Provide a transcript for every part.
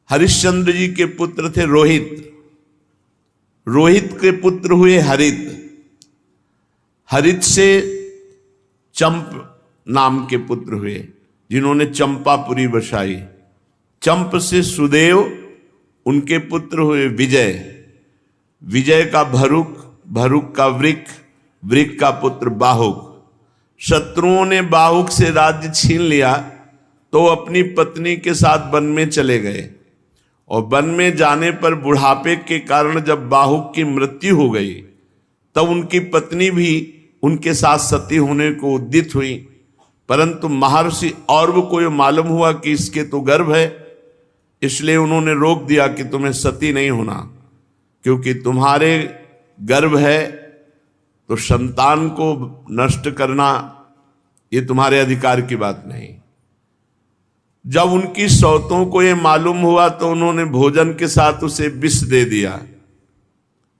हरिश्चंद्र जी के पुत्र थे रोहित, रोहित के पुत्र हुए हरित, हरित से चंप नाम के पुत्र हुए जिन्होंने चंपापुरी बसाई, चंप से सुदेव, उनके पुत्र हुए विजय, विजय का भरुक, भरुक का वृक, वृक का पुत्र बाहुक। शत्रुओं ने बाहुक से राज्य छीन लिया तो अपनी पत्नी के साथ वन में चले गए, और वन में जाने पर बुढ़ापे के कारण जब बाहुक की मृत्यु हो गई तब उनकी पत्नी भी उनके साथ सती होने को उद्यत हुई, परंतु महर्षि औरव को यह मालूम हुआ कि इसके तो गर्भ है, इसलिए उन्होंने रोक दिया कि तुम्हें सती नहीं होना, क्योंकि तुम्हारे गर्भ है तो संतान को नष्ट करना ये तुम्हारे अधिकार की बात नहीं। जब उनकी सौतों को यह मालूम हुआ तो उन्होंने भोजन के साथ उसे विष दे दिया,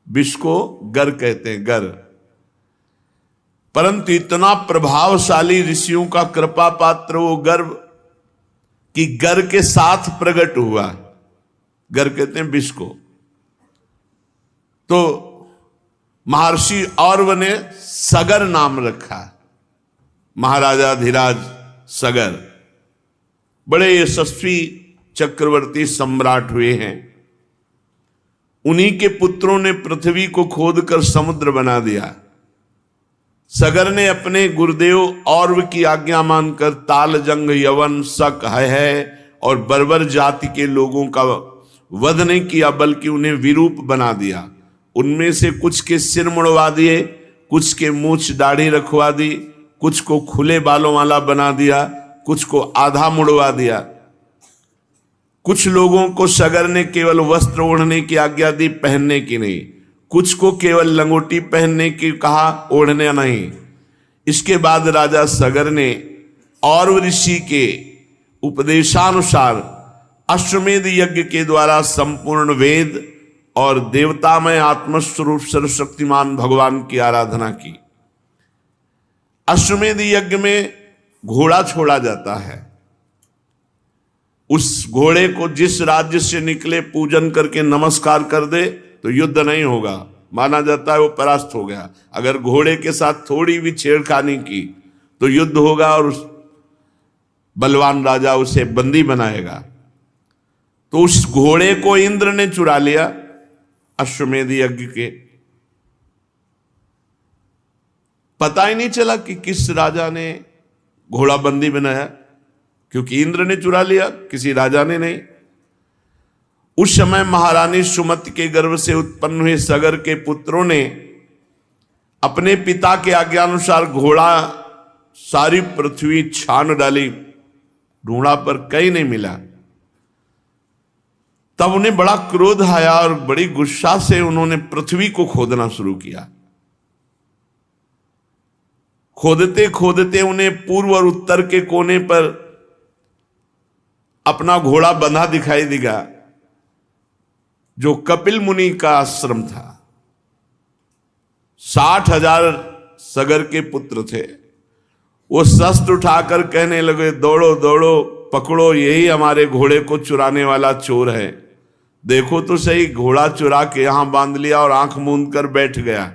विष को गर कहते हैं, गर। परंतु इतना प्रभावशाली ऋषियों का कृपा पात्र वो गर्भ कि गर के साथ प्रकट हुआ, गर कहते हैं विष को। तो महर्षि औरव ने सगर नाम रखा, महाराजा धीराज सगर, बड़े यशस्वी चक्रवर्ती सम्राट हुए हैं। उन्हीं के पुत्रों ने पृथ्वी को खोदकर समुद्र बना दिया। सगर ने अपने गुरुदेव औरव की आज्ञा मानकर ताल, जंग, यवन, शक, है और बर्बर जाति के लोगों का वध नहीं किया, बल्कि उन्हें विरूप बना दिया। उनमें से कुछ के सिर मुड़वा दिए, कुछ के मूछ दाढ़ी रखवा दी, कुछ को खुले बालों वाला बना दिया, कुछ को आधा मुड़वा दिया। कुछ लोगों को सगर ने केवल वस्त्र ओढ़ने की आज्ञा दी, पहनने की नहीं। कुछ को केवल लंगोटी पहनने की कहा, ओढ़ने नहीं। इसके बाद राजा सगर ने औरव ऋषि के उपदेशानुसार अश्वमेध यज्ञ के द्वारा संपूर्ण वेद और देवतामय आत्मस्वरूप सर्वशक्तिमान भगवान की आराधना की। अश्वमेध यज्ञ में घोड़ा छोड़ा जाता है। उस घोड़े को जिस राज्य से निकले पूजन करके नमस्कार कर दे तो युद्ध नहीं होगा, माना जाता है वो परास्त हो गया। अगर घोड़े के साथ थोड़ी भी छेड़खानी की तो युद्ध होगा और उस बलवान राजा उसे बंदी बनाएगा। तो उस घोड़े को इंद्र ने चुरा लिया अश्वमेध यज्ञ के। पता ही नहीं चला कि किस राजा ने घोड़ा बंदी बनाया, क्योंकि इंद्र ने चुरा लिया, किसी राजा ने नहीं। उस समय महारानी सुमति के गर्भ से उत्पन्न हुए सगर के पुत्रों ने अपने पिता के आज्ञानुसार घोड़ा सारी पृथ्वी छान डाली, ढूंढा पर कहीं नहीं मिला। तब उन्हें बड़ा क्रोध आया और बड़ी गुस्सा से उन्होंने पृथ्वी को खोदना शुरू किया। खोदते खोदते उन्हें पूर्व और उत्तर के कोने पर अपना घोड़ा बंधा दिखाई देगा, जो कपिल मुनि का आश्रम था। 60,000 सगर के पुत्र थे। वो शस्त्र उठाकर कहने लगे, दौड़ो दौड़ो, पकड़ो, यही हमारे घोड़े को चुराने वाला चोर है। देखो तो सही, घोड़ा चुरा के यहां बांध लिया और आंख मूंद कर बैठ गया।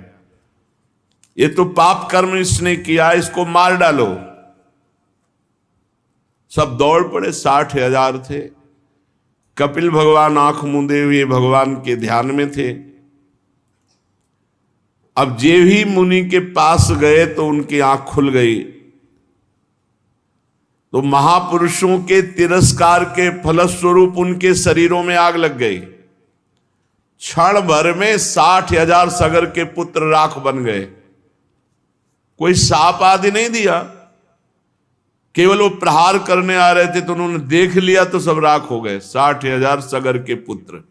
ये तो पाप कर्म इसने किया, इसको मार डालो। सब दौड़ पड़े, 60,000 थे। कपिल भगवान आंख मूंदे हुए भगवान के ध्यान में थे। अब जे भी मुनि के पास गए तो उनकी आंख खुल गई। तो महापुरुषों के तिरस्कार के फलस्वरूप उनके शरीरों में आग लग गई। क्षण भर में 60,000 सगर के पुत्र राख बन गए। कोई साप आदि नहीं दिया, केवल वो प्रहार करने आ रहे थे तो उन्होंने देख लिया तो सब राख हो गए। 60,000 सगर के पुत्र।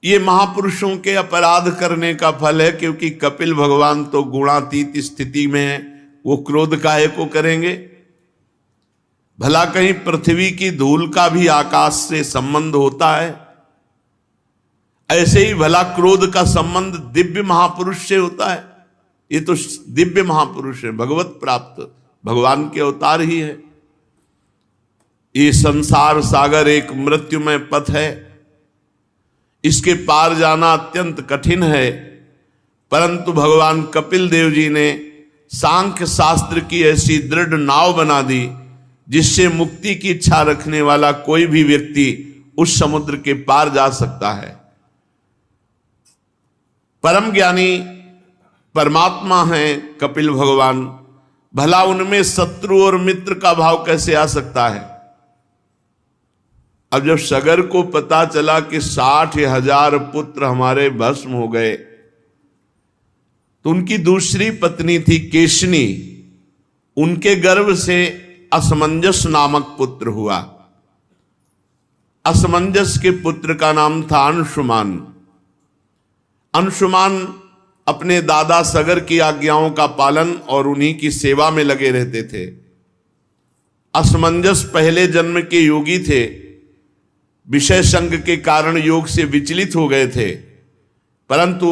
ये महापुरुषों के अपराध करने का फल है, क्योंकि कपिल भगवान तो गुणातीत स्थिति में है, वो क्रोध काहे को करेंगे। भला कहीं पृथ्वी की धूल का भी आकाश से संबंध होता है? ऐसे ही भला क्रोध का संबंध दिव्य महापुरुष से होता है? ये तो दिव्य महापुरुष है, भगवत प्राप्त भगवान के अवतार ही है। ये संसार सागर एक मृत्युमय पथ है, इसके पार जाना अत्यंत कठिन है, परंतु भगवान कपिल देव जी ने सांख्य शास्त्र की ऐसी दृढ़ नाव बना दी जिससे मुक्ति की इच्छा रखने वाला कोई भी व्यक्ति उस समुद्र के पार जा सकता है। परम ज्ञानी परमात्मा हैं कपिल भगवान, भला उनमें शत्रु और मित्र का भाव कैसे आ सकता है। अब जब सगर को पता चला कि 60,000 पुत्र हमारे भस्म हो गए, तो उनकी दूसरी पत्नी थी केशनी, उनके गर्भ से असमंजस नामक पुत्र हुआ। असमंजस के पुत्र का नाम था अंशुमान। अंशुमान अपने दादा सगर की आज्ञाओं का पालन और उन्हीं की सेवा में लगे रहते थे। असमंजस पहले जन्म के योगी थे, विषय संग के कारण योग से विचलित हो गए थे, परंतु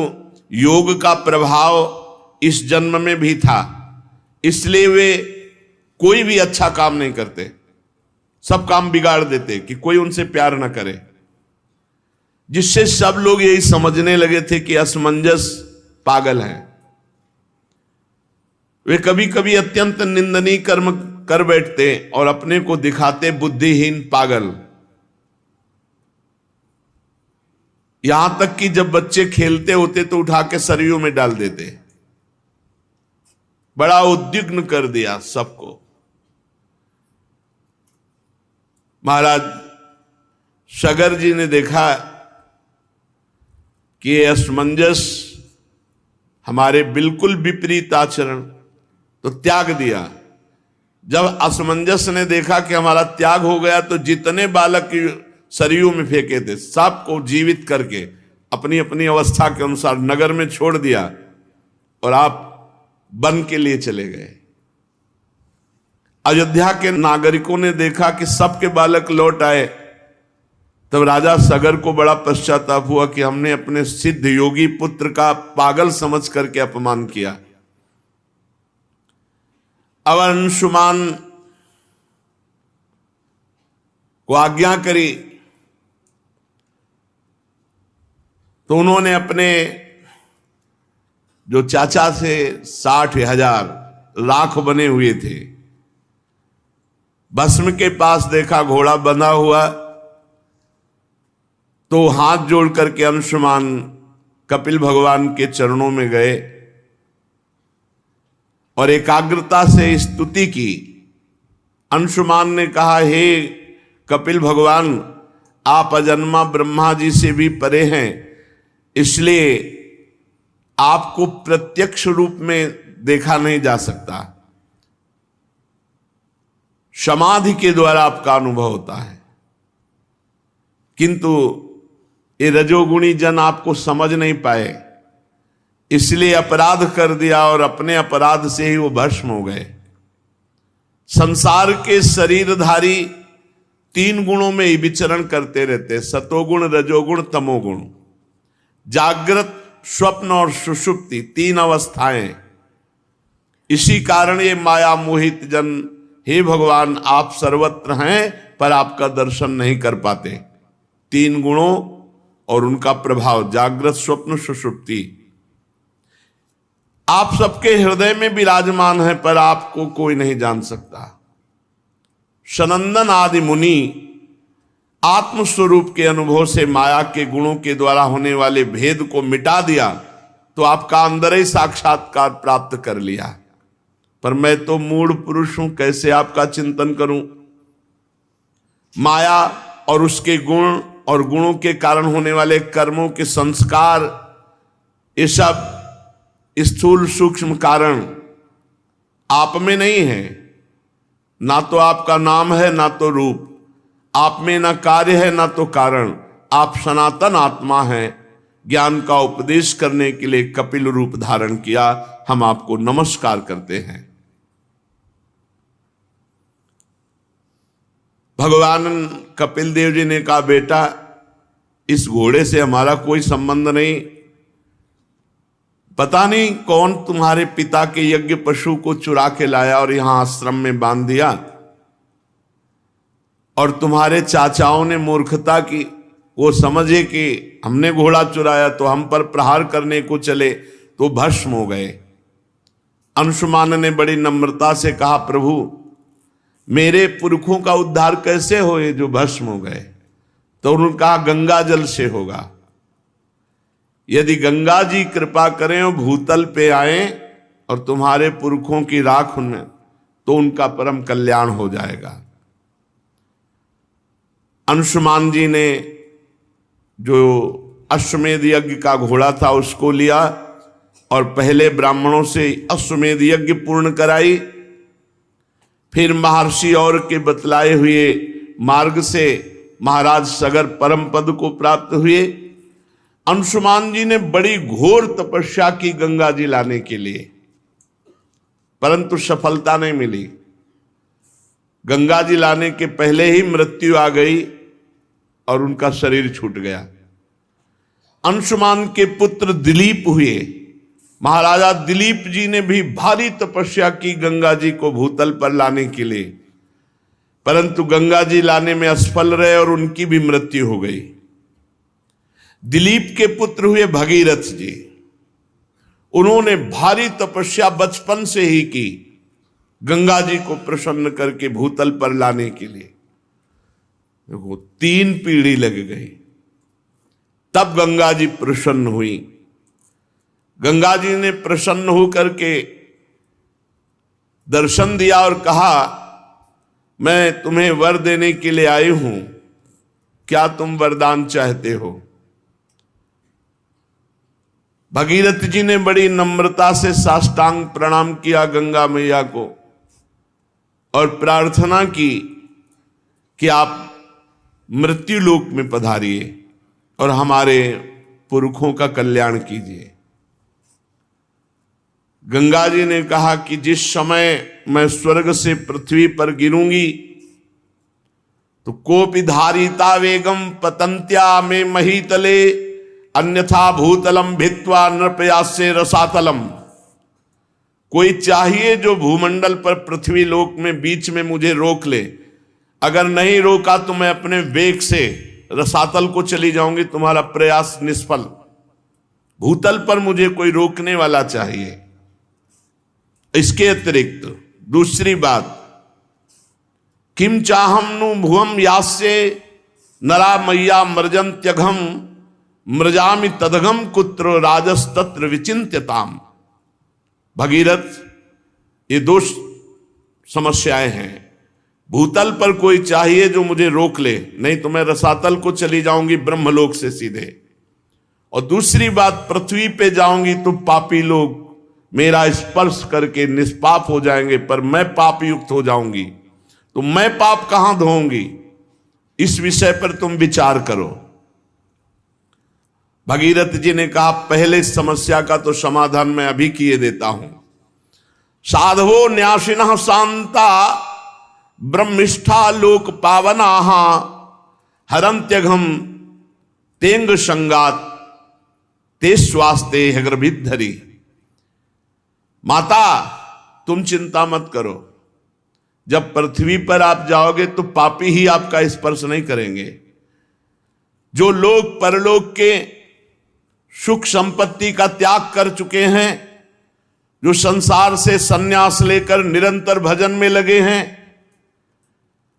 योग का प्रभाव इस जन्म में भी था, इसलिए वे कोई भी अच्छा काम नहीं करते, सब काम बिगाड़ देते कि कोई उनसे प्यार न करे, जिससे सब लोग यही समझने लगे थे कि असमंजस पागल है। वे कभी कभी अत्यंत निंदनीय कर्म कर बैठते और अपने को दिखाते बुद्धिहीन पागल। यहां तक कि जब बच्चे खेलते होते तो उठा के सरयू में डाल देते। बड़ा उद्विग्न कर दिया सबको। महाराज सगर जी ने देखा कि ये असमंजस हमारे बिल्कुल विपरीत आचरण, तो त्याग दिया। जब असमंजस ने देखा कि हमारा त्याग हो गया, तो जितने बालक सरयू में फेंके थे सबको जीवित करके अपनी अपनी अवस्था के अनुसार नगर में छोड़ दिया और आप वन के लिए चले गए। अयोध्या के नागरिकों ने देखा कि सबके बालक लौट आए, तब राजा सगर को बड़ा पश्चाताप हुआ कि हमने अपने सिद्ध योगी पुत्र का पागल समझ करके अपमान किया। अब अंशुमान को आज्ञा करी तो उन्होंने अपने जो चाचा से 60,000 लाख बने हुए थे, भस्म के पास देखा घोड़ा बंधा हुआ, तो हाथ जोड़ करके अंशुमान कपिल भगवान के चरणों में गए और एकाग्रता से स्तुति की। अंशुमान ने कहा, हे कपिल भगवान, आप अजन्मा ब्रह्मा जी से भी परे हैं, इसलिए आपको प्रत्यक्ष रूप में देखा नहीं जा सकता, समाधि के द्वारा आपका अनुभव होता है, किंतु ये रजोगुणी जन आपको समझ नहीं पाए, इसलिए अपराध कर दिया और अपने अपराध से ही वो भस्म हो गए। संसार के शरीरधारी 3 गुणों में ही विचरण करते रहते, सतोगुण, रजोगुण, तमोगुण। जागृत, स्वप्न और सुषुप्ति 3 अवस्थाएं। इसी कारण ये माया मोहित जन, हे भगवान आप सर्वत्र हैं पर आपका दर्शन नहीं कर पाते। 3 गुणों और उनका प्रभाव, जागृत, स्वप्न, सुषुप्ति। आप सबके हृदय में विराजमान है पर आपको कोई नहीं जान सकता। सनंदन आदि मुनि आत्मस्वरूप के अनुभव से माया के गुणों के द्वारा होने वाले भेद को मिटा दिया, तो आपका अंदर ही साक्षात्कार प्राप्त कर लिया। पर मैं तो मूढ़ पुरुष हूं, कैसे आपका चिंतन करूं। माया और उसके गुण और गुणों के कारण होने वाले कर्मों के संस्कार, ये सब स्थूल सूक्ष्म कारण आप में नहीं है। ना तो आपका नाम है ना तो रूप, आप में ना कार्य है ना तो कारण, आप सनातन आत्मा हैं। ज्ञान का उपदेश करने के लिए कपिल रूप धारण किया, हम आपको नमस्कार करते हैं। भगवान कपिल देव जी ने कहा, बेटा इस घोड़े से हमारा कोई संबंध नहीं, पता नहीं कौन तुम्हारे पिता के यज्ञ पशु को चुरा के लाया और यहां आश्रम में बांध दिया, और तुम्हारे चाचाओं ने मूर्खता की, वो समझे कि हमने घोड़ा चुराया तो हम पर प्रहार करने को चले तो भस्म हो गए। अंशुमान ने बड़ी नम्रता से कहा, प्रभु मेरे पुरखों का उद्धार कैसे होए जो भस्म हो गए? तो उन्होंने कहा, गंगा जल से होगा। यदि गंगा जी कृपा करें और भूतल पे आए और तुम्हारे पुरखों की राख उनमें, तो उनका परम कल्याण हो जाएगा। अंशुमान जी ने जो अश्वमेध यज्ञ का घोड़ा था उसको लिया और पहले ब्राह्मणों से अश्वमेध यज्ञ पूर्ण कराई, फिर महर्षि और के बतलाए हुए मार्ग से महाराज सगर परम पद को प्राप्त हुए। अंशुमान जी ने बड़ी घोर तपस्या की गंगा जी लाने के लिए, परंतु सफलता नहीं मिली। गंगा जी लाने के पहले ही मृत्यु आ गई और उनका शरीर छूट गया। अंशुमान के पुत्र दिलीप हुए। महाराजा दिलीप जी ने भी भारी तपस्या की गंगा जी को भूतल पर लाने के लिए, परंतु गंगा जी लाने में असफल रहे और उनकी भी मृत्यु हो गई। दिलीप के पुत्र हुए भगीरथ जी। उन्होंने भारी तपस्या बचपन से ही की गंगा जी को प्रसन्न करके भूतल पर लाने के लिए। देखो 3 पीढ़ी लग गई, तब गंगा जी प्रसन्न हुई। गंगा जी ने प्रसन्न होकर के दर्शन दिया और कहा, मैं तुम्हें वर देने के लिए आई हूं, क्या तुम वरदान चाहते हो? भगीरथ जी ने बड़ी नम्रता से साष्टांग प्रणाम किया गंगा मैया को और प्रार्थना की कि आप मृत्यु लोक में पधारिए और हमारे पुरखों का कल्याण कीजिए। गंगा जी ने कहा कि जिस समय मैं स्वर्ग से पृथ्वी पर गिरूंगी तो कोपि धारिता वेगम पतंत्या में महीतले अन्यथा भूतलम भित्वा नृपयास्य रसातलम। कोई चाहिए जो भूमंडल पर पृथ्वी लोक में बीच में मुझे रोक ले, अगर नहीं रोका तो मैं अपने वेग से रसातल को चली जाऊंगी, तुम्हारा प्रयास निष्फल। भूतल पर मुझे कोई रोकने वाला चाहिए। इसके अतिरिक्त दूसरी बात, किम चाहम नु भुवम यास्य नरा मैया मृजंत्यघम मृजामि तदघम कुत्र राजस्तत्र विचिंत्यताम। भगीरथ, ये 2 समस्याएं हैं। भूतल पर कोई चाहिए जो मुझे रोक ले, नहीं तो मैं रसातल को चली जाऊंगी ब्रह्मलोक से सीधे। और दूसरी बात, पृथ्वी पे जाऊंगी तो पापी लोग मेरा स्पर्श करके निष्पाप हो जाएंगे, पर मैं पाप युक्त हो जाऊंगी, तो मैं पाप कहां धोऊंगी? इस विषय पर तुम विचार करो। भगीरथ जी ने कहा, पहले समस्या का तो समाधान मैं अभी किए देता हूं। साधवो न्यासिनः शांता ब्रह्मिष्ठा लोक पावनाः हरंत्यघम तेंग संगात ते स्वास्ते हृभिद्धरी। माता, तुम चिंता मत करो, जब पृथ्वी पर आप जाओगे तो पापी ही आपका स्पर्श नहीं करेंगे। जो लोग परलोक के सुख संपत्ति का त्याग कर चुके हैं, जो संसार से संन्यास लेकर निरंतर भजन में लगे हैं,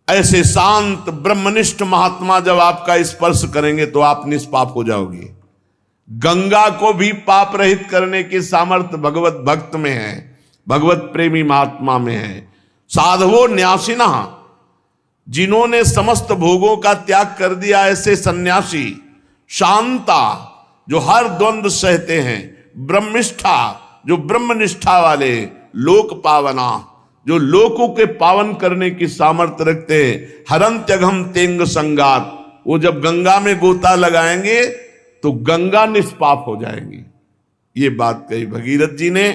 ऐसे शांत ब्रह्मनिष्ठ महात्मा जब आपका स्पर्श करेंगे तो आप निष्पाप हो जाओगे। गंगा को भी पाप रहित करने की सामर्थ्य भगवत भक्त में है, भगवत प्रेमी महात्मा में है। साधवो न्यासिना, जिन्होंने समस्त भोगों का त्याग कर दिया, ऐसे सन्यासी। शांता, जो हर द्वंद्व सहते हैं। ब्रह्मिष्ठा, जो ब्रह्मनिष्ठा वाले। लोक पावना, जो लोकों के पावन करने की सामर्थ्य रखते हैं। हरंत्यघम तेंग संगात, वो जब गंगा में गोता लगाएंगे तो गंगा निष्पाप हो जाएंगी। ये बात कही भगीरथ जी ने।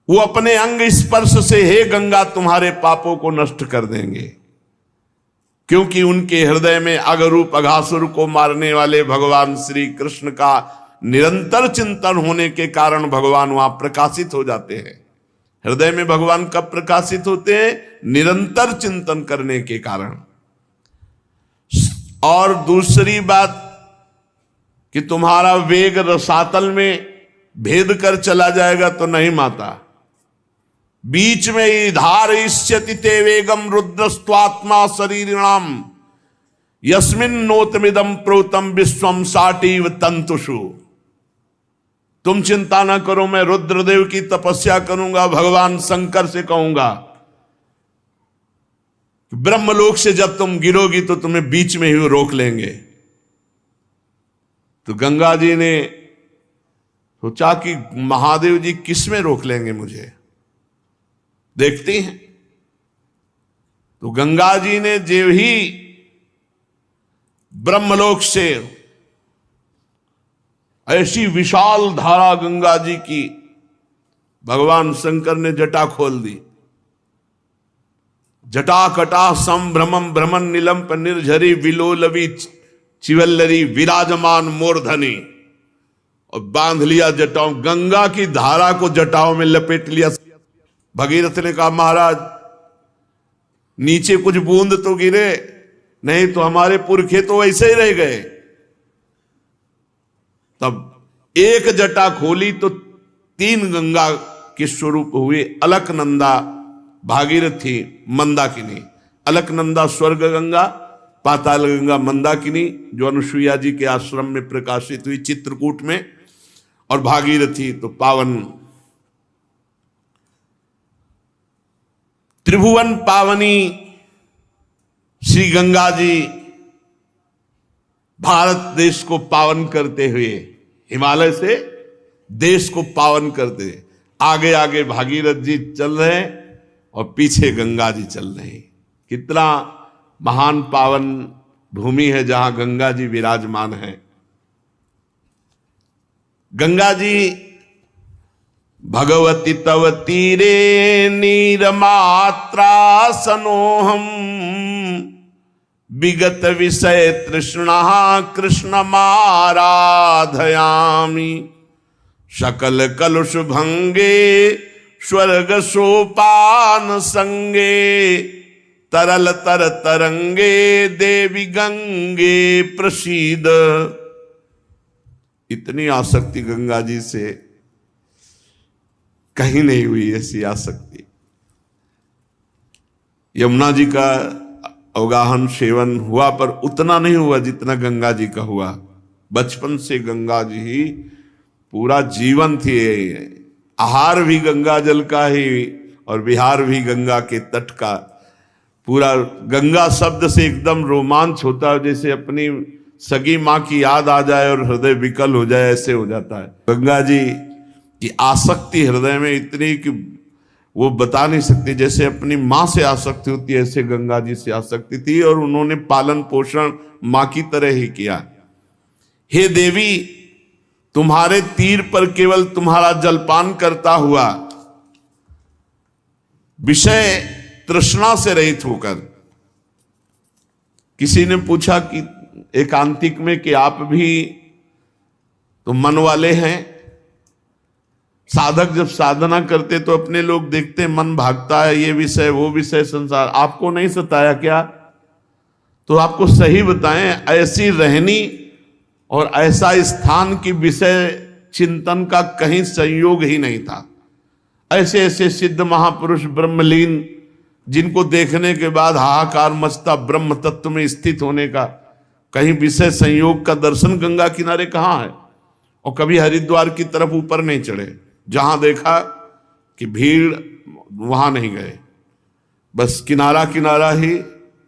वो अपने अंग स्पर्श से, हे गंगा, तुम्हारे पापों को नष्ट कर देंगे, क्योंकि उनके हृदय में अगरूप अघासुर को मारने वाले भगवान श्री कृष्ण का निरंतर चिंतन होने के कारण भगवान वहां प्रकाशित हो जाते हैं। हृदय में भगवान कब प्रकाशित होते हैं? निरंतर चिंतन करने के कारण। और दूसरी बात कि तुम्हारा वेग रसातल में भेद कर चला जाएगा तो नहीं माता, बीच में ही धारयिष्यति ते वेगम रुद्रस्त्वात्मा शरीरिणाम यस्मिन नोतमिदम प्रोतम विश्वम साटीव तंतुषु। तुम चिंता ना करो, मैं रुद्रदेव की तपस्या करूंगा, भगवान शंकर से कहूंगा ब्रह्मलोक से जब तुम गिरोगी तो तुम्हें बीच में ही रोक लेंगे। तो गंगा जी ने सोचा कि महादेव जी किस में रोक लेंगे मुझे, देखते हैं। तो गंगा जी ने जो ही ब्रह्मलोक से ऐसी विशाल धारा गंगा जी की भगवान शंकर ने जटा खोल दी। जटा कटा संभ्रमम भ्रमण निलंप निर्झरी विलोलवी चिवल्लरी विराजमान मूर्धनी, और बांध लिया जटाओं, गंगा की धारा को जटाओं में लपेट लिया। भगीरथ ने कहा महाराज नीचे कुछ बूंद तो गिरे, नहीं तो हमारे पुरखे तो वैसे ही रह गए। तब एक जटा खोली तो 3 गंगा के स्वरूप हुए, अलकनंदा, भागीरथी, मंदाकिनी। अलकनंदा स्वर्ग गंगा, पाताल गंगा मंदाकिनी जो अनुसुईया जी के आश्रम में प्रकाशित हुई चित्रकूट में, और भागीरथी तो पावन त्रिभुवन पावनी श्री गंगा जी भारत देश को पावन करते हुए, हिमालय से देश को पावन करते, आगे आगे भागीरथ जी चल रहे हैं और पीछे गंगा जी चल रहे हैं। कितना महान पावन भूमि है जहां गंगा जी विराजमान है। गंगा जी भगवती तव तीरे नीरमात्रा सनोहम विगत विषय तृष्णा कृष्ण माराधयामि सकल कलुष भंगे स्वर्ग सोपान संगे तरल तर तरंगे देवी गंगे प्रसीद। इतनी आसक्ति गंगा जी से कहीं नहीं हुई, ऐसी आसक्ति। यमुना जी का अवगाहन सेवन हुआ पर उतना नहीं हुआ जितना गंगा जी का हुआ। बचपन से गंगा जी ही पूरा जीवन थी। आहार भी गंगा जल का ही और विहार भी गंगा के तट का। पूरा गंगा शब्द से एकदम रोमांच होता है, जैसे अपनी सगी माँ की याद आ जाए और हृदय विकल हो जाए, ऐसे हो जाता है। गंगा जी की आसक्ति हृदय में इतनी कि वो बता नहीं सकती। जैसे अपनी माँ से आसक्ति होती है, ऐसे गंगा जी से आसक्ति थी, और उन्होंने पालन पोषण माँ की तरह ही किया। हे देवी, तुम्हारे तीर पर केवल तुम्हारा जलपान करता हुआ, विषय तृष्णा से रहित होकर। किसी ने पूछा कि एकांतिक में कि आप भी तो मन वाले हैं। साधक जब साधना करते तो अपने लोग देखते मन भागता है, ये विषय वो विषय संसार। आपको नहीं सताया क्या? तो आपको सही बताएं, ऐसी रहनी और ऐसा स्थान की विषय चिंतन का कहीं संयोग ही नहीं था। ऐसे ऐसे सिद्ध महापुरुष ब्रह्मलीन, जिनको देखने के बाद हाहाकार मचता ब्रह्म तत्व में स्थित होने का, कहीं विषय संयोग का दर्शन गंगा किनारे कहाँ है? और कभी हरिद्वार की तरफ ऊपर नहीं चढ़े, जहां देखा कि भीड़ वहां नहीं गए, बस किनारा किनारा ही,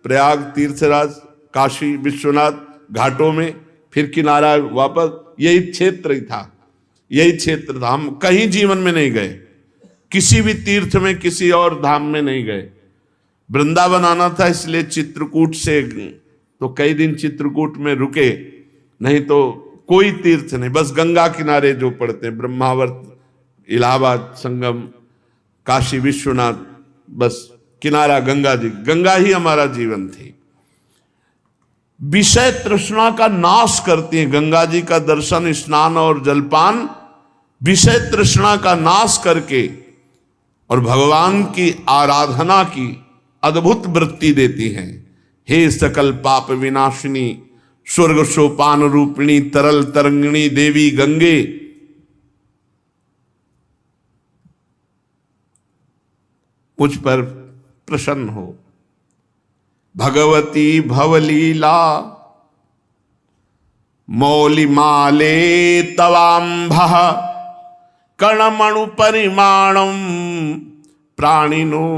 प्रयाग, तीर्थराज, काशी विश्वनाथ घाटों में, फिर किनारा वापस, यही क्षेत्र ही था, यही क्षेत्र था। हम कहीं जीवन में नहीं गए, किसी भी तीर्थ में, किसी और धाम में नहीं गए। वृंदावन आना था, इसलिए चित्रकूट से तो कई दिन चित्रकूट में रुके, नहीं तो कोई तीर्थ नहीं, बस गंगा किनारे जो पड़ते, ब्रह्मावर्त, इलाहाबाद संगम, काशी विश्वनाथ, बस किनारा गंगा जी, गंगा ही हमारा जीवन थी। विषय तृष्णा का नाश करती हैं। गंगा जी का दर्शन, स्नान और जलपान विषय तृष्णा का नाश करके और भगवान की आराधना की अद्भुत वृत्ति देती हैं। हे सकल पाप विनाशिनी, स्वर्ग सोपान रूपिणी, तरल तरंगिणी देवी गंगे, मुझ पर प्रसन्न हो। भगवती भवलीला मौलिमाले तवाम्भः कणमणु परिमाणम प्राणिनो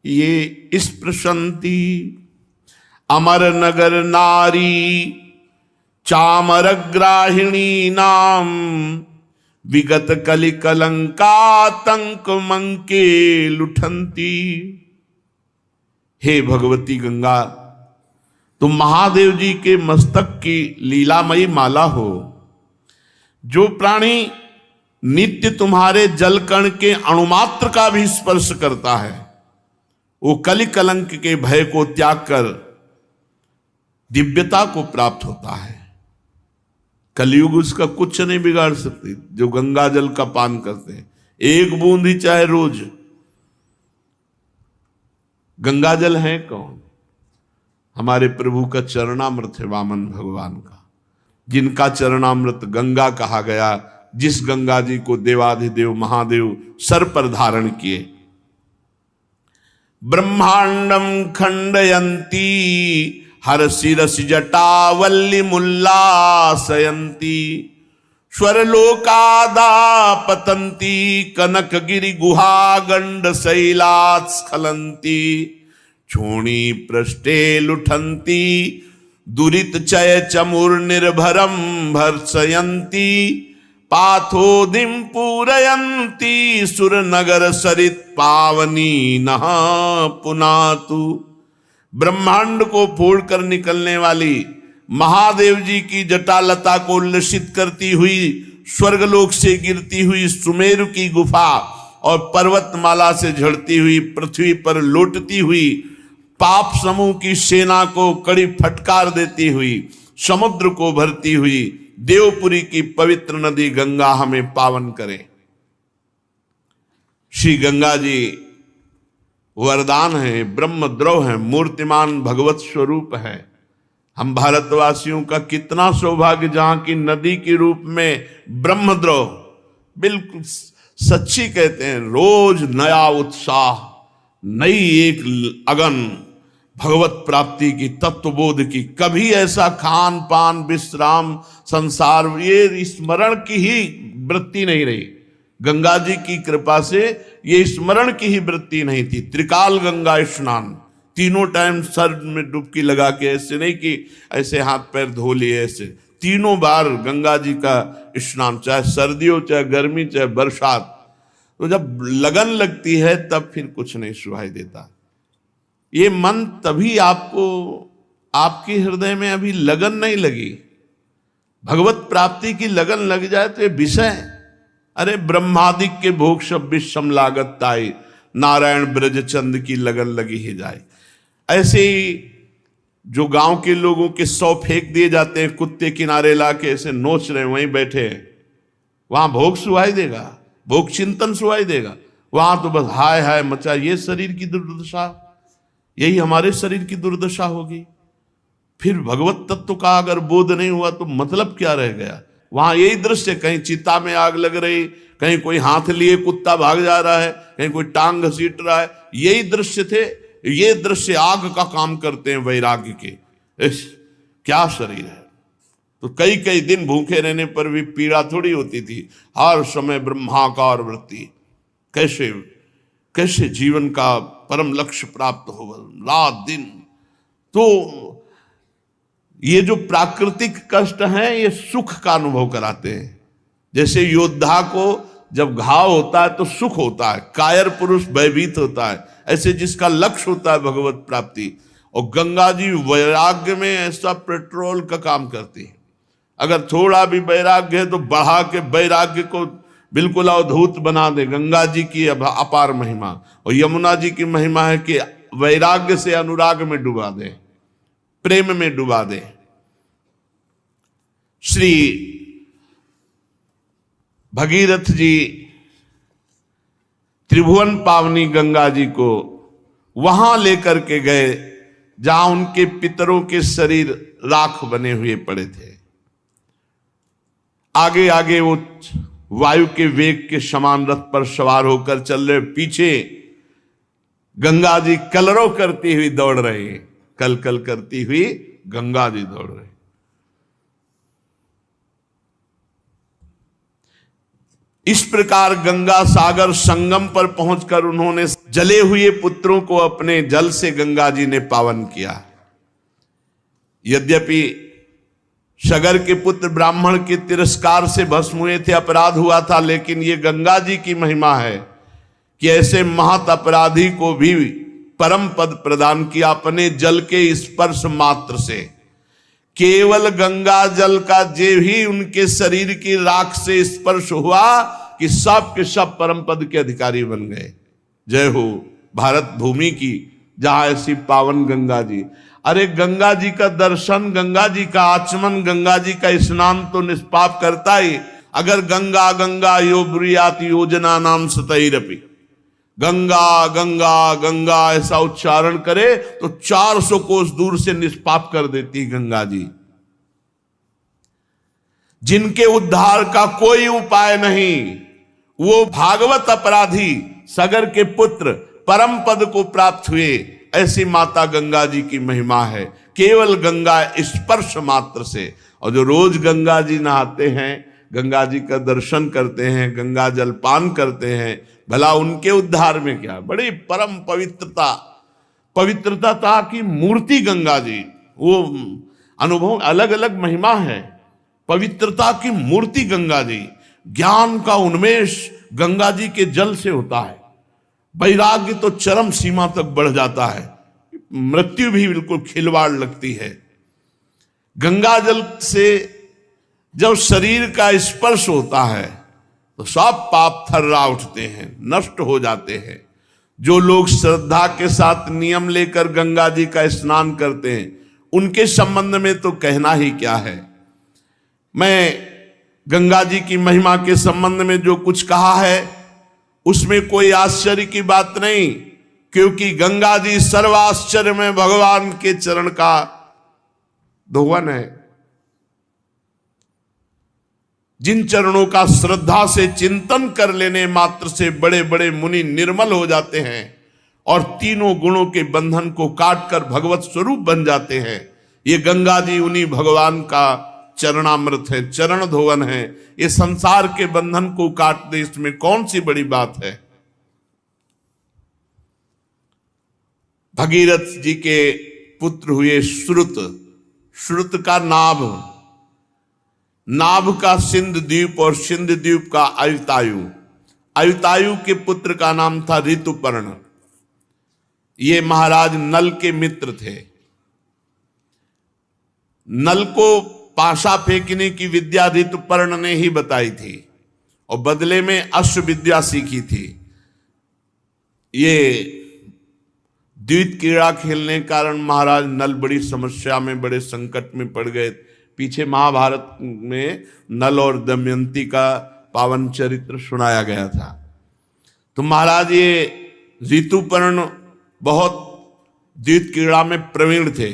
ये स्पृशंति अमर नगर नारी चामरग्राहिणी नाम विगत कलि कलंकातंक मंके लुठंती। हे भगवती गंगा, तुम महादेव जी के मस्तक की लीलामयी माला हो। जो प्राणी नित्य तुम्हारे जलकण के अणुमात्र का भी स्पर्श करता है, वो कलि कलंक के भय को त्याग कर दिव्यता को प्राप्त होता है। कलयुग उसका कुछ नहीं बिगाड़ सकती। जो गंगा जल का पान करते हैं, एक बूंद ही चाहे रोज। गंगा जल है कौन? हमारे प्रभु का चरणामृत है, वामन भगवान का, जिनका चरणामृत गंगा कहा गया, जिस गंगा जी को देवाधिदेव महादेव सर पर धारण किए। ब्रह्मांडम खंडयंती हर शिरसि जटावल्ली मुल्लासयंती स्वरलोकादा पतंती कनक गिरि गुहा गंड शैलात् स्खलंती छोणी पृष्ठे लुठंती दुरित चय चमुर निर्भरम भर्सयंती पाथोदिम पूरयंती सुर नगर सरित पावनी नः पुनातु। ब्रह्मांड को फोड़कर निकलने वाली महादेव जी की जटालता को उल्लसित करती हुई, स्वर्गलोक से गिरती हुई सुमेरु की गुफा और पर्वतमाला से झड़ती हुई पृथ्वी पर लौटती हुई पाप समूह की सेना को कड़ी फटकार देती हुई, समुद्र को भरती हुई देवपुरी की पवित्र नदी गंगा हमें पावन करे। श्री गंगा जी वरदान है, ब्रह्मद्रव है, मूर्तिमान भगवत स्वरूप है। हम भारतवासियों का कितना सौभाग्य, जहां की नदी के रूप में ब्रह्मद्रव, बिल्कुल सच्ची कहते हैं, रोज नया उत्साह, नई एक अगन भगवत प्राप्ति की, तत्वबोध की। कभी ऐसा खान पान विश्राम संसार ये स्मरण की ही वृत्ति नहीं रही। गंगा जी की कृपा से ये स्मरण की ही वृत्ति नहीं थी। त्रिकाल गंगा स्नान, तीनों टाइम सर में डुबकी लगा के, ऐसे नहीं कि ऐसे हाथ पैर धो लिए, ऐसे तीनों बार गंगा जी का स्नान, चाहे सर्दी हो, चाहे गर्मी, चाहे बरसात। तो जब लगन लगती है तब फिर कुछ नहीं सुनाई देता। ये मन तभी आपको, आपके हृदय में अभी लगन नहीं लगी, भगवत प्राप्ति की लगन लग जाए तो ये विषय, अरे ब्रह्मादिक के भोग सब विषम लागत ताई, नारायण ब्रज चंद की लगन लगी ही जाए। ऐसे ही जो गांव के लोगों के 100 फेंक दिए जाते हैं, कुत्ते किनारे लाके ऐसे नोच रहे, वहीं बैठे हैं, वहां भोग सुहाई देगा, भोग चिंतन सुहाई देगा। वहां तो बस हाय हाय मचा। ये शरीर की दुर्दशा, यही हमारे शरीर की दुर्दशा होगी। फिर भगवत तत्व का अगर बोध नहीं हुआ तो मतलब क्या रह गया। वहां यही दृश्य, कहीं चिता में आग लग रही, कहीं कोई हाथ लिए कुत्ता भाग जा रहा है, कहीं कोई टांग घसीट रहा है, यही दृश्य थे। ये दृश्य आग का काम करते हैं वैराग्य के। इस क्या शरीर है। तो कई कई दिन भूखे रहने पर भी पीड़ा थोड़ी होती थी, हर समय ब्रह्माकार वृत्ति। कैसे कैसे जीवन का परम लक्ष्य प्राप्त हो, रात दिन। तो ये जो प्राकृतिक कष्ट हैं, ये सुख का अनुभव कराते हैं। जैसे योद्धा को जब घाव होता है तो सुख होता है, कायर पुरुष भयभीत होता है, ऐसे जिसका लक्ष्य होता है भगवत प्राप्ति। और गंगा जी वैराग्य में ऐसा पेट्रोल का काम करती है। अगर थोड़ा भी वैराग्य है तो बढ़ा के वैराग्य को बिल्कुल अवधूत बना दे। गंगा जी की अपार महिमा, और यमुना जी की महिमा है कि वैराग्य से अनुराग में डुबा दे, प्रेम में डुबा दे। श्री भगीरथ जी त्रिभुवन पावनी गंगा जी को वहां लेकर के गए जहां उनके पितरों के शरीर राख बने हुए पड़े थे। आगे आगे वो वायु के वेग के समान रथ पर सवार होकर चल रहे, पीछे गंगा जी कलरव करती हुई दौड़ रहे हैं, कल कल करती हुई गंगा जी दौड़ रहे। इस प्रकार गंगा सागर संगम पर पहुंचकर उन्होंने जले हुए पुत्रों को अपने जल से गंगा जी ने पावन किया। यद्यपि सगर के पुत्र ब्राह्मण के तिरस्कार से भस्म हुए थे, अपराध हुआ था, लेकिन ये गंगा जी की महिमा है कि ऐसे महत अपराधी को भी परम पद प्रदान किया अपने जल के स्पर्श मात्र से। केवल गंगा जल का जे ही उनके शरीर की राख से स्पर्श हुआ कि सब के सब परम पद के अधिकारी बन गए। जय हो भारत भूमि की, जहां ऐसी पावन गंगा जी। अरे गंगा जी का दर्शन, गंगा जी का आचमन, गंगा जी का स्नान तो निष्पाप करता ही। अगर गंगा गंगा यो ब्रुयात योजना नाम सतैरपि, गंगा गंगा गंगा ऐसा उच्चारण करे तो 400 कोस दूर से निष्पाप कर देती गंगा जी। जिनके उद्धार का कोई उपाय नहीं, वो भागवत अपराधी सगर के पुत्र परम पद को प्राप्त हुए, ऐसी माता गंगा जी की महिमा है केवल गंगा स्पर्श मात्र से। और जो रोज गंगा जी नहाते हैं, गंगा जी का दर्शन करते हैं, गंगा जल पान करते हैं, भला उनके उद्धार में क्या। बड़ी परम पवित्रता की मूर्ति गंगा जी, वो अनुभव अलग अलग महिमा है। पवित्रता की मूर्ति गंगा जी, ज्ञान का उन्मेष गंगा जी के जल से होता है। वैराग्य तो चरम सीमा तक बढ़ जाता है, मृत्यु भी बिल्कुल खिलवाड़ लगती है। गंगा जल से जब शरीर का स्पर्श होता है तो सब पाप थर्रा उठते हैं, नष्ट हो जाते हैं। जो लोग श्रद्धा के साथ नियम लेकर गंगा जी का स्नान करते हैं, उनके संबंध में तो कहना ही क्या है। मैं गंगा जी की महिमा के संबंध में जो कुछ कहा है उसमें कोई आश्चर्य की बात नहीं, क्योंकि गंगा जी सर्वाश्चर्य में भगवान के चरण का धोवन है। जिन चरणों का श्रद्धा से चिंतन कर लेने मात्र से बड़े बड़े मुनि निर्मल हो जाते हैं और तीनों गुणों के बंधन को काटकर भगवत स्वरूप बन जाते हैं। ये गंगा जी उन्हीं भगवान का चरणामृत है, चरण धोवन है। ये संसार के बंधन को काट दे, इसमें कौन सी बड़ी बात है। भगीरथ जी के पुत्र हुए श्रुत, श्रुत का नाभ, नाभ का सिंध द्वीप और सिंध द्वीप का अयुतायु, अयुतायु के पुत्र का नाम था ऋतुपर्ण। ये महाराज नल के मित्र थे। नल को पाशा फेंकने की विद्या ऋतुपर्ण ने ही बताई थी और बदले में अश्व विद्या सीखी थी। ये द्वित क्रीड़ा खेलने के कारण महाराज नल बड़ी समस्या में, बड़े संकट में पड़ गए। पीछे महाभारत में नल और दमयंती का पावन चरित्र सुनाया गया था। तो महाराज ये ऋतुपर्ण बहुत द्वित क्रीड़ा में प्रवीण थे।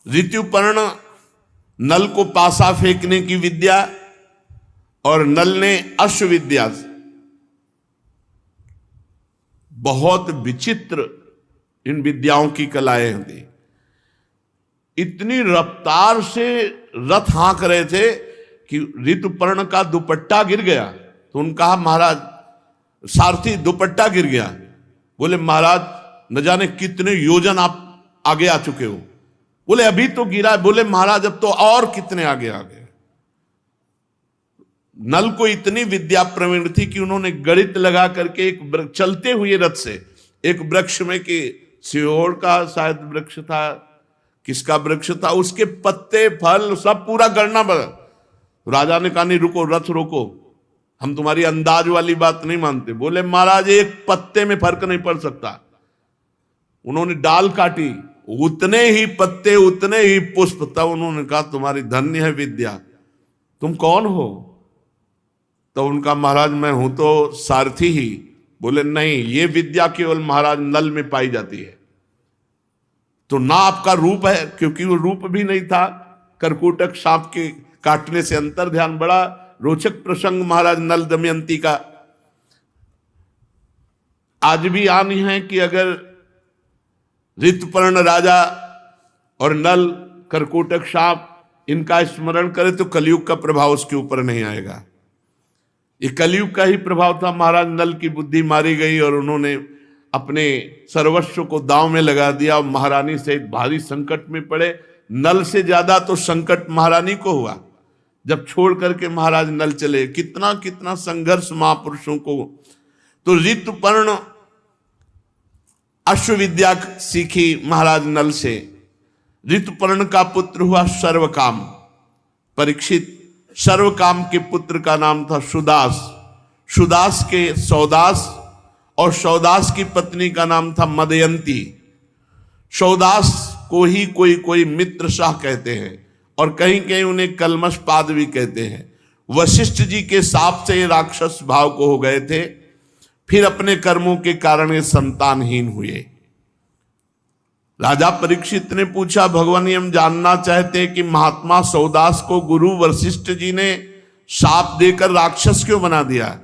ऋतुपर्ण नल को पासा फेंकने की विद्या और नल ने अश्व विद्या, बहुत विचित्र इन विद्याओं की कलाएं थी। इतनी रफ्तार से रथ हाँक रहे थे कि ऋतुपर्ण का दुपट्टा गिर गया। तो उन्होंने कहा महाराज, सारथी दुपट्टा गिर गया। बोले महाराज न जाने कितने योजन आप आगे आ चुके हो। बोले अभी तो गिरा। बोले महाराज अब तो और कितने आगे आ गए। नल को इतनी विद्या प्रवीण थी कि उन्होंने गणित लगा करके एक चलते हुए रथ से एक वृक्ष में, कि सिहोर का शायद वृक्ष था, किसका वृक्ष था, उसके पत्ते फल सब पूरा गणना बदल। राजा ने कहा नहीं रुको, रथ रोको, हम तुम्हारी अंदाज वाली बात नहीं मानते। बोले महाराज एक पत्ते में फर्क नहीं पड़ सकता। उन्होंने डाल काटी, उतने ही पत्ते उतने ही पुष्प। तब उन्होंने कहा तुम्हारी धन्य है विद्या, तुम कौन हो? तो उनका महाराज मैं हूं तो सारथी ही। बोले नहीं, ये विद्या केवल महाराज नल में पाई जाती है। तो ना आपका रूप है, क्योंकि वो रूप भी नहीं था, करकोटक सांप के काटने से अंतर ध्यान। बड़ा रोचक प्रसंग महाराज नल दमयंती का आज भी आनी है कि अगर ऋतुपर्ण राजा और नल करकोटक सांप इनका स्मरण करे तो कलयुग का प्रभाव उसके ऊपर नहीं आएगा। ये कलयुग का ही प्रभाव था। महाराज नल की बुद्धि मारी गई और उन्होंने अपने सर्वस्व को दांव में लगा दिया और महारानी से भारी संकट में पड़े। नल से ज्यादा तो संकट महारानी को हुआ जब छोड़ करके महाराज नल चले। कितना कितना संघर्ष महापुरुषों को। तो ऋतुपर्ण अश्वविद्या सीखी महाराज नल से। ऋतुपर्ण का पुत्र हुआ सर्वकाम, परीक्षित। सर्वकाम के पुत्र का नाम था सुदास, सुदास के सौदास, और सौदास की पत्नी का नाम था मदयंती। सौदास को ही कोई कोई मित्र शाह कहते हैं और कहीं कहीं उन्हें कलमश पाद भी कहते हैं। वशिष्ठ जी के शाप से ये राक्षस भाव को हो गए थे, फिर अपने कर्मों के कारण ये संतानहीन हुए। राजा परीक्षित ने पूछा, भगवान हम जानना चाहते हैं कि महात्मा सौदास को गुरु वशिष्ठ जी ने शाप देकर राक्षस क्यों बना दिया?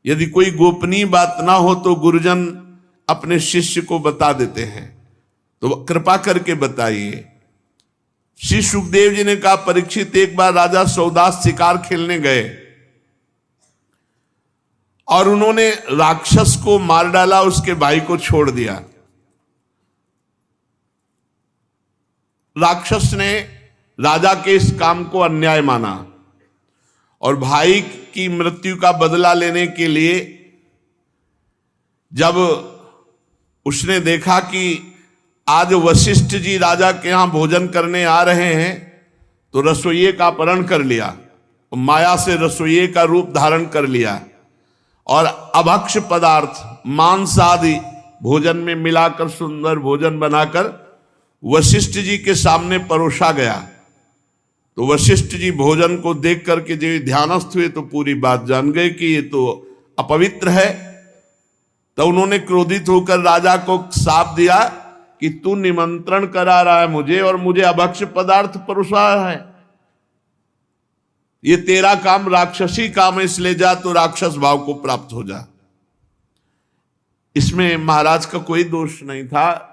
यदि कोई गोपनीय बात ना हो तो गुरुजन अपने शिष्य को बता देते हैं, तो कृपा करके बताइए। श्री सुखदेव जी ने कहा, परीक्षित एक बार राजा सौदास शिकार खेलने गए और उन्होंने राक्षस को मार डाला, उसके भाई को छोड़ दिया। राक्षस ने राजा के इस काम को अन्याय माना और भाई की मृत्यु का बदला लेने के लिए जब उसने देखा कि आज वशिष्ठ जी राजा के यहां भोजन करने आ रहे हैं, तो रसोइये का अपहरण कर लिया, माया से रसोइये का रूप धारण कर लिया और अभक्ष पदार्थ मांस आदि भोजन में मिलाकर सुंदर भोजन बनाकर वशिष्ठ जी के सामने परोसा गया। तो वशिष्ठ जी भोजन को देख करके जो ध्यानस्थ हुए तो पूरी बात जान गए कि ये तो अपवित्र है। तो उन्होंने क्रोधित होकर राजा को शाप दिया कि तू निमंत्रण करा रहा है मुझे और मुझे अभक्ष पदार्थ परोसा रहा है, ये तेरा काम राक्षसी काम है, इसलिए जा तो राक्षस भाव को प्राप्त हो जा। इसमें महाराज का कोई दोष नहीं था,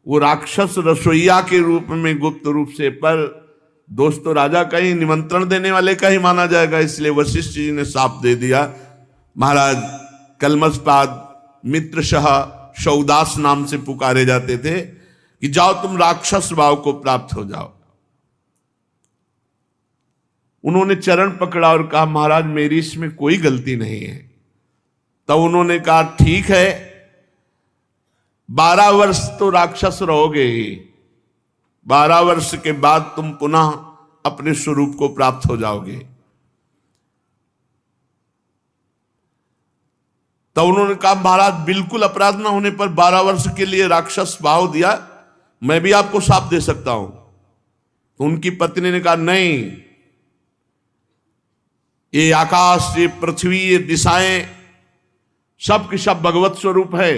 वो राक्षस रसोइया के रूप में गुप्त रूप से, पर दोष तो राजा का ही, निमंत्रण देने वाले का ही माना जाएगा। इसलिए वशिष्ठ जी ने शाप दे दिया। महाराज कलमशपाद मित्र शाह सौदास नाम से पुकारे जाते थे कि जाओ तुम राक्षस भाव को प्राप्त हो जाओ। उन्होंने चरण पकड़ा और कहा, महाराज मेरी इसमें कोई गलती नहीं है। तब उन्होंने कहा, ठीक है 12 वर्ष तो राक्षस रहोगे ही, 12 वर्ष के बाद तुम पुनः अपने स्वरूप को प्राप्त हो जाओगे। तो उन्होंने कहा, महाराज बिल्कुल अपराध ना होने पर 12 वर्ष के लिए राक्षस भाव दिया, मैं भी आपको शाप दे सकता हूं। तो उनकी पत्नी ने कहा, नहीं, ये आकाश, ये पृथ्वी, ये दिशाएं सब की सब भगवत स्वरूप है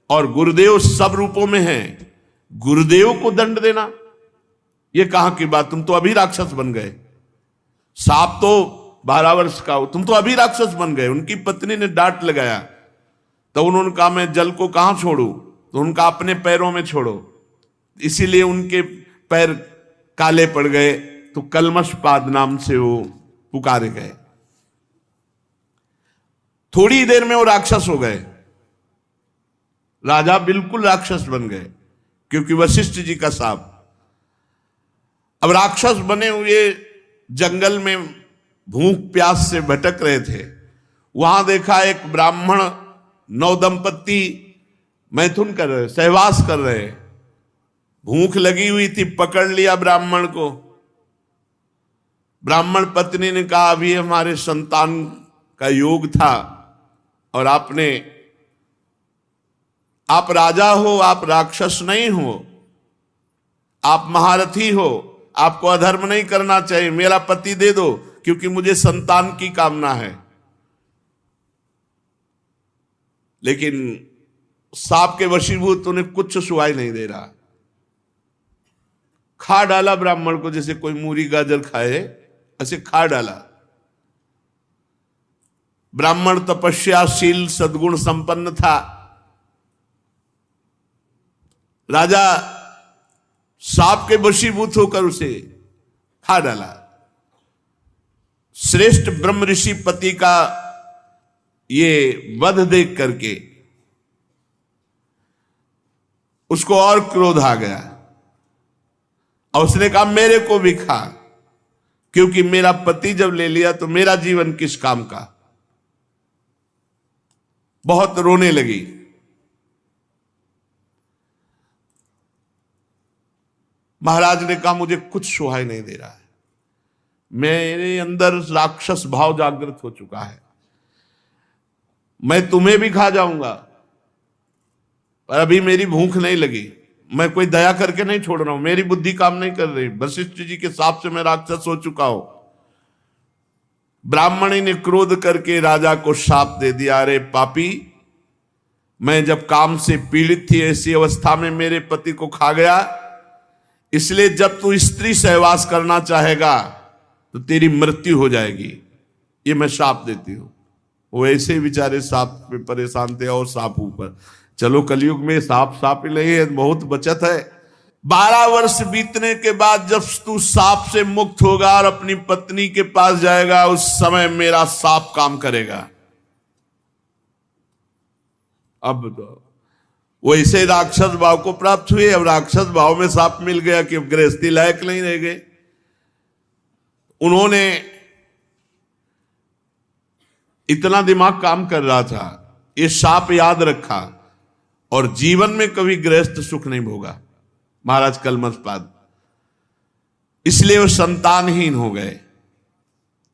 और गुरुदेव सब रूपों में है। गुरुदेव को दंड देना ये कहां की बात? तुम तो अभी राक्षस बन गए। साप तो 12 वर्ष का हो, तुम तो अभी राक्षस बन गए। उनकी पत्नी ने डांट लगाया। तो उन्होंने कहा, मैं जल को कहां छोड़ू? तो उनका अपने पैरों में छोड़ो। इसीलिए उनके पैर काले पड़ गए, तो कलमशपाद नाम से वो पुकारे गए। थोड़ी देर में वो राक्षस हो गए, राजा बिल्कुल राक्षस बन गए क्योंकि वशिष्ठ जी का शाप। अब राक्षस बने हुए जंगल में भूख प्यास से भटक रहे थे। वहां देखा एक ब्राह्मण नवदंपति मैथुन कर रहे, सहवास कर रहे। भूख लगी हुई थी, पकड़ लिया ब्राह्मण को। ब्राह्मण पत्नी ने कहा, अभी हमारे संतान का योग था और आपने आप राजा हो, आप राक्षस नहीं हो, आप महारथी हो, आपको अधर्म नहीं करना चाहिए, मेरा पति दे दो क्योंकि मुझे संतान की कामना है। लेकिन सांप के वशीभूत उन्हें कुछ सुहाई नहीं दे रहा। खा डाला ब्राह्मण को, जैसे कोई मूरी गाजर खाए ऐसे खा डाला। ब्राह्मण तपस्याशील सद्गुण संपन्न था। राजा सांप के वशीभूत होकर उसे खा डाला। श्रेष्ठ ब्रह्म ऋषि पति का ये वध देख करके उसको और क्रोध आ गया और उसने कहा मेरे को भी खा, क्योंकि मेरा पति जब ले लिया तो मेरा जीवन किस काम का। बहुत रोने लगी। महाराज ने कहा मुझे कुछ सुहाई नहीं दे रहा है, मेरे अंदर राक्षस भाव जागृत हो चुका है, मैं तुम्हें भी खा जाऊंगा, पर अभी मेरी भूख नहीं लगी, मैं कोई दया करके नहीं छोड़ रहा हूं, मेरी बुद्धि काम नहीं कर रही, वशिष्ठ जी के शाप से मैं राक्षस हो चुका हूं। ब्राह्मणी ने क्रोध करके राजा को शाप दे दिया, अरे पापी, मैं जब काम से पीड़ित थी ऐसी अवस्था में मेरे पति को खा गया, इसलिए जब तू स्त्री सहवास करना चाहेगा तो तेरी मृत्यु हो जाएगी, ये मैं शाप देती हूं। वो ऐसे बेचारे सांप पे परेशान थे और सांप ऊपर। चलो कलयुग में सांप सांप ही नहीं है, बहुत बचत है। 12 वर्ष बीतने के बाद जब तू सांप से मुक्त होगा और अपनी पत्नी के पास जाएगा, उस समय मेरा सांप काम करेगा। अब तो वैसे राक्षस भाव को प्राप्त हुए, अब राक्षस भाव में सांप मिल गया कि गृहस्थी लायक नहीं रह गए। उन्होंने इतना दिमाग काम कर रहा था, ये शाप याद रखा और जीवन में कभी गृहस्थ सुख नहीं भोगा महाराज कलमशपाद, इसलिए वो संतानहीन हो गए।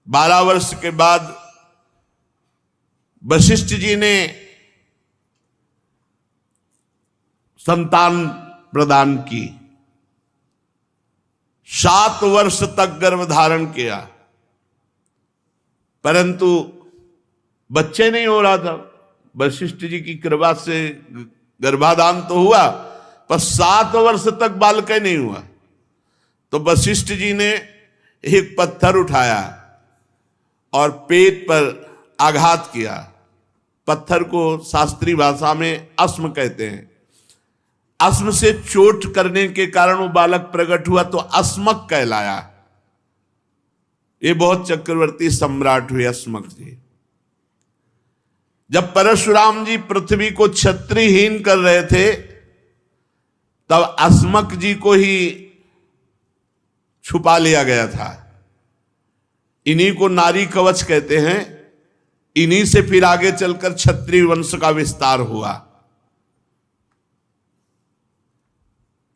12 वर्ष के बाद वशिष्ठ जी ने संतान प्रदान की। 7 वर्ष तक गर्भ धारण किया, परंतु बच्चे नहीं हो रहा था। वशिष्ठ जी की कृपा से गर्भाधान तो हुआ, पर 7 वर्ष तक बालक नहीं हुआ। तो वशिष्ठ जी ने एक पत्थर उठाया और पेट पर आघात किया। पत्थर को शास्त्रीय भाषा में अस्म कहते हैं। अस्म से चोट करने के कारण वो बालक प्रकट हुआ तो अस्मक कहलाया। ये बहुत चक्रवर्ती सम्राट हुए अस्मक जी। जब परशुराम जी पृथ्वी को क्षत्रियहीन कर रहे थे, तब अस्मक जी को ही छुपा लिया गया था। इन्हीं को नारी कवच कहते हैं। इन्हीं से फिर आगे चलकर क्षत्रिय वंश का विस्तार हुआ।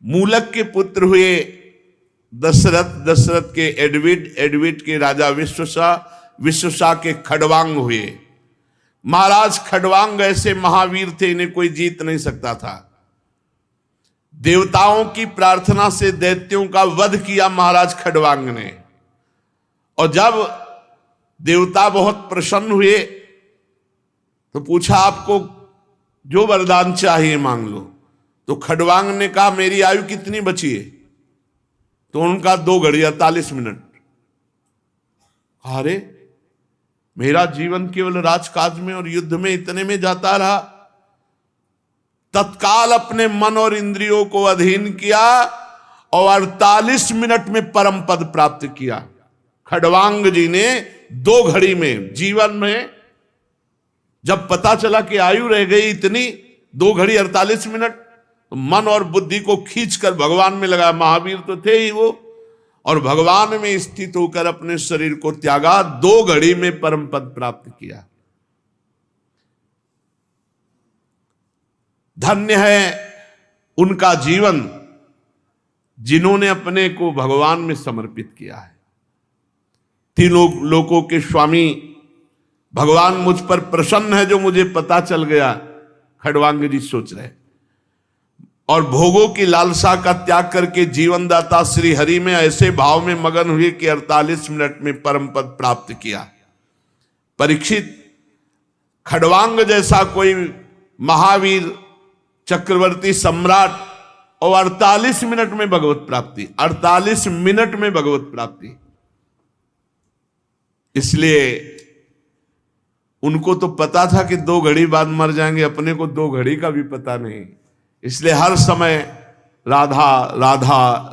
मूलक के पुत्र हुए दशरथ, दशरथ के एडविड, एडविड के राजा विश्वसा, विश्वसा के खडवांग हुए। महाराज खडवांग ऐसे महावीर थे, इन्हें कोई जीत नहीं सकता था। देवताओं की प्रार्थना से दैत्यों का वध किया महाराज खडवांग ने। और जब देवता बहुत प्रसन्न हुए तो पूछा आपको जो वरदान चाहिए मांग लो। तो खडवांग ने कहा मेरी आयु कितनी बची है? तो उनका 2 घड़ी 48 मिनट। अरे मेरा जीवन केवल राजकाज में और युद्ध में इतने में जाता रहा। तत्काल अपने मन और इंद्रियों को अधीन किया और 48 मिनट में परम पद प्राप्त किया। खडवांग जी ने 2 घड़ी में, जीवन में जब पता चला कि आयु रह गई इतनी, 2 घड़ी 48 मिनट, तो मन और बुद्धि को खींचकर भगवान में लगा। महावीर तो थे ही वो, और भगवान में स्थित होकर अपने शरीर को त्यागा। 2 घड़ी में परम पद प्राप्त किया। धन्य है उनका जीवन जिन्होंने अपने को भगवान में समर्पित किया है। तीनों लोकों के स्वामी भगवान मुझ पर प्रसन्न है जो मुझे पता चल गया, खडवांग जी सोच रहे। और भोगों की लालसा का त्याग करके जीवनदाता श्री हरि में ऐसे भाव में मगन हुए कि 48 मिनट में परम पद प्राप्त किया। परीक्षित खड़वांग जैसा कोई महावीर चक्रवर्ती सम्राट और 48 मिनट में भगवत प्राप्ति, 48 मिनट में भगवत प्राप्ति। इसलिए उनको तो पता था कि 2 घड़ी बाद मर जाएंगे, अपने को 2 घड़ी का भी पता नहीं। इसलिए हर समय राधा राधा